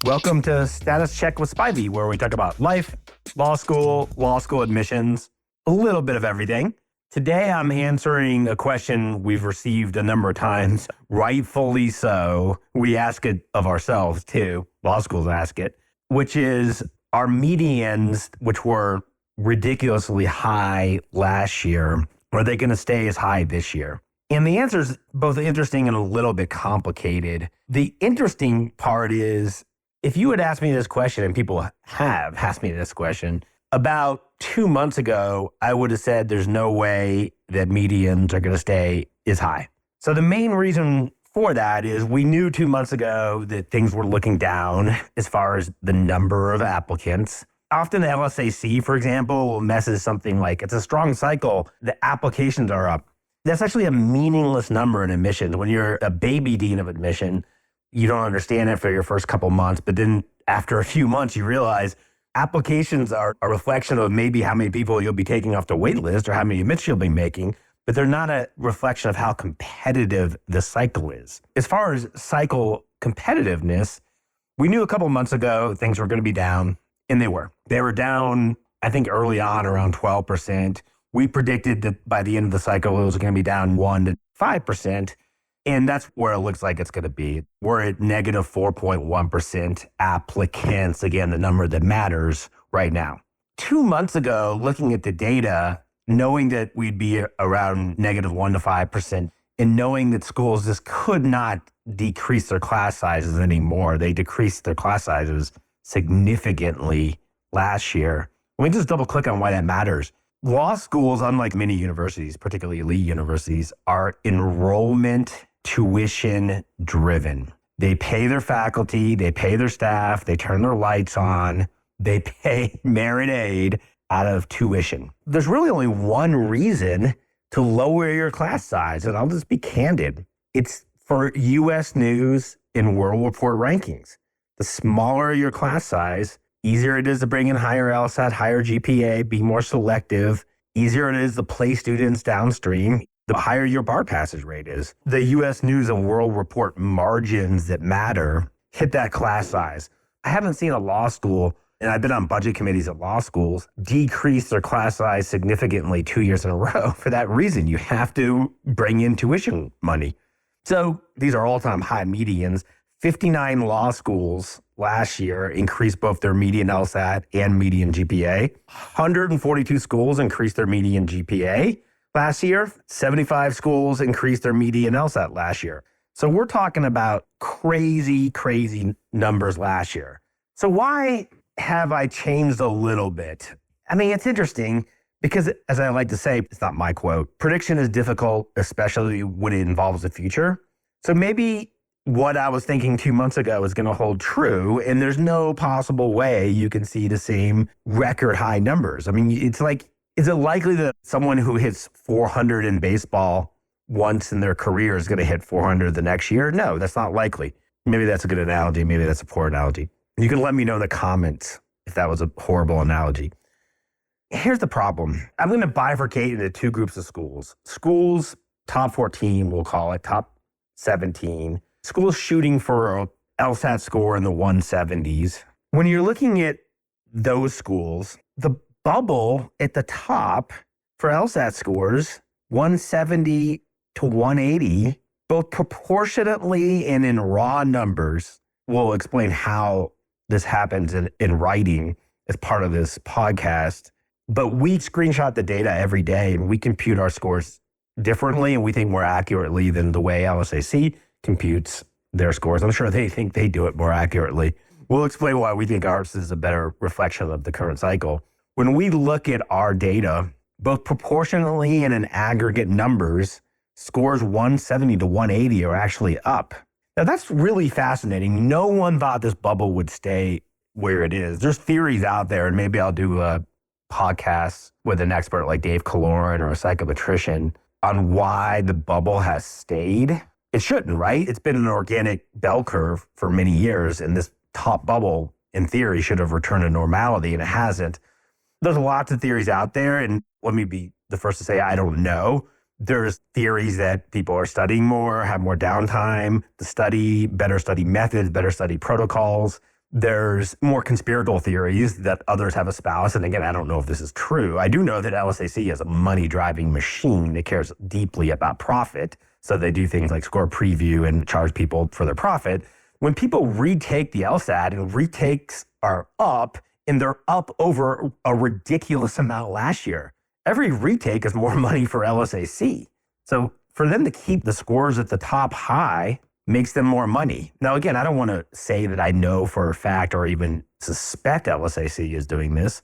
Welcome to Status Check with Spivey, where we talk about life, law school admissions, a little bit of everything. Today, I'm answering a question we've received a number of times, rightfully so. We ask it of ourselves too. Law schools ask it, which is our medians, which were ridiculously high last year, are they going to stay as high this year? And the answer is both interesting and a little bit complicated. The interesting part is, if you had asked me this question, and people have asked me this question, about 2 months ago, I would have said there's no way that medians are going to stay as high. So the main reason for that is we knew 2 months ago that things were looking down as far as the number of applicants. Often the LSAC, for example, messes something like, it's a strong cycle, the applications are up. That's actually a meaningless number in admissions. When you're a baby dean of admission, you don't understand it for your first couple months, but then after a few months, you realize applications are a reflection of maybe how many people you'll be taking off the wait list or how many admits you'll be making, but they're not a reflection of how competitive the cycle is. As far as cycle competitiveness, we knew a couple months ago things were going to be down, and they were. They were down, I think, early on around 12%. We predicted that by the end of the cycle, it was going to be down 1 to 5%. And that's where it looks like it's going to be. We're at negative 4.1% applicants, again, the number that matters right now. 2 months ago, looking at the data, knowing that we'd be around negative 1 to 5%, and knowing that schools just could not decrease their class sizes anymore. They decreased their class sizes significantly last year. Let me just double click on why that matters. Law schools, unlike many universities, particularly elite universities, are enrollment tuition driven. They pay their faculty, they pay their staff, they turn their lights on, they pay merit aid out of tuition. There's really only one reason to lower your class size, and I'll just be candid. It's for U.S. News and World Report rankings. The smaller your class size, easier it is to bring in higher LSAT, higher GPA, be more selective, easier it is to place students downstream, the higher your bar passage rate is. The U.S. News and World Report margins that matter hit that class size. I haven't seen a law school, and I've been on budget committees at law schools, decrease their class size significantly 2 years in a row. For that reason, you have to bring in tuition money. So these are all-time high medians. 59 law schools last year increased both their median LSAT and median GPA. 142 schools increased their median GPA last year. 75 schools increased their median LSAT last year. So we're talking about crazy, crazy numbers last year. So why have I changed a little bit? I mean, it's interesting because, as I like to say, it's not my quote, prediction is difficult, especially when it involves the future. So maybe what I was thinking 2 months ago is going to hold true, and there's no possible way you can see the same record high numbers. I mean, it's like, is it likely that someone who hits 400 in baseball once in their career is going to hit 400 the next year? No, that's not likely. Maybe that's a good analogy. Maybe that's a poor analogy. You can let me know in the comments if that was a horrible analogy. Here's the problem. I'm going to bifurcate into two groups of schools. Schools, top 14, we'll call it, top 17. Schools shooting for a LSAT score in the 170s. When you're looking at those schools, the bubble at the top for LSAT scores, 170 to 180, both proportionately and in raw numbers. We'll explain how this happens in writing as part of this podcast. But we screenshot the data every day, and we compute our scores differently, and we think more accurately than the way LSAC computes their scores. I'm sure they think they do it more accurately. We'll explain why we think ours is a better reflection of the current cycle. When we look at our data, both proportionally and in aggregate numbers, scores 170 to 180 are actually up. Now, that's really fascinating. No one thought this bubble would stay where it is. There's theories out there, and maybe I'll do a podcast with an expert like Dave Kaloran or a psychometrician on why the bubble has stayed. It shouldn't, right? It's been an organic bell curve for many years, and this top bubble, in theory, should have returned to normality, and it hasn't. There's lots of theories out there, and let me be the first to say I don't know. There's theories that people are studying more, have more downtime to study, better study methods, better study protocols. There's more conspiratorial theories that others have espoused. And again, I don't know if this is true. I do know that LSAC is a money-driving machine that cares deeply about profit. So they do things like score preview and charge people for their profit. When people retake the LSAT and retakes are up, and they're up over a ridiculous amount last year, every retake is more money for LSAC. So for them to keep the scores at the top high makes them more money. Now, again, I don't want to say that I know for a fact or even suspect LSAC is doing this.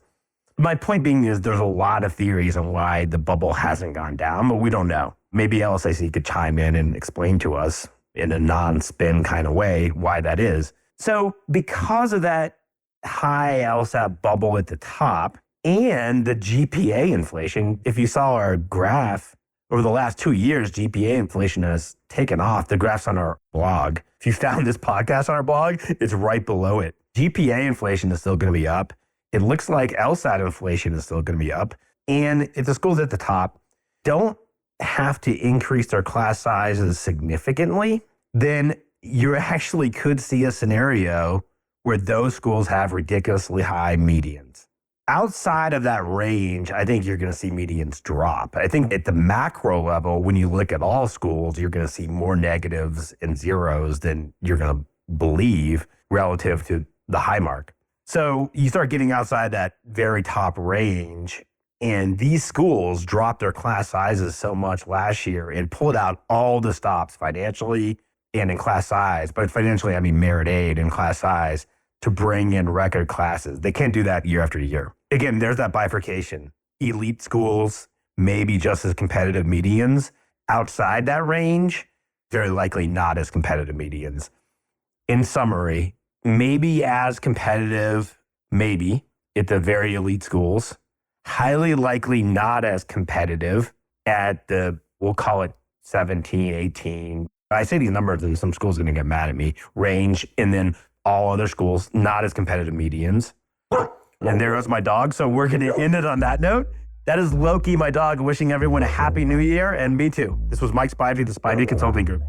My point being is there's a lot of theories on why the bubble hasn't gone down, but we don't know. Maybe LSAC could chime in and explain to us in a non-spin kind of way why that is. So because of that high LSAT bubble at the top and the GPA inflation, if you saw our graph, over the last 2 years, GPA inflation has taken off. The graph's on our blog. If you found this podcast on our blog, it's right below it. GPA inflation is still going to be up. It looks like LSAT inflation is still going to be up. And if the schools at the top don't have to increase their class sizes significantly, then you actually could see a scenario where those schools have ridiculously high medians. Outside of that range, I think you're going to see medians drop. I think at the macro level, when you look at all schools, you're going to see more negatives and zeros than you're going to believe relative to the high mark. So you start getting outside that very top range, and these schools dropped their class sizes so much last year and pulled out all the stops financially and in class size. But financially, I mean merit aid and class size to bring in record classes. They can't do that year after year. Again, there's that bifurcation. Elite schools, maybe just as competitive medians. Outside that range, very likely not as competitive medians. In summary, maybe as competitive, maybe at the very elite schools. Highly likely not as competitive at the, we'll call it 17, 18. I say these numbers and some schools are going to get mad at me. Range, and then all other schools, not as competitive medians. And there goes my dog. So we're going to end it on that note. That is Loki, my dog, wishing everyone a happy new year, and me too. This was Mike Spivey, the Spivey Consulting Group.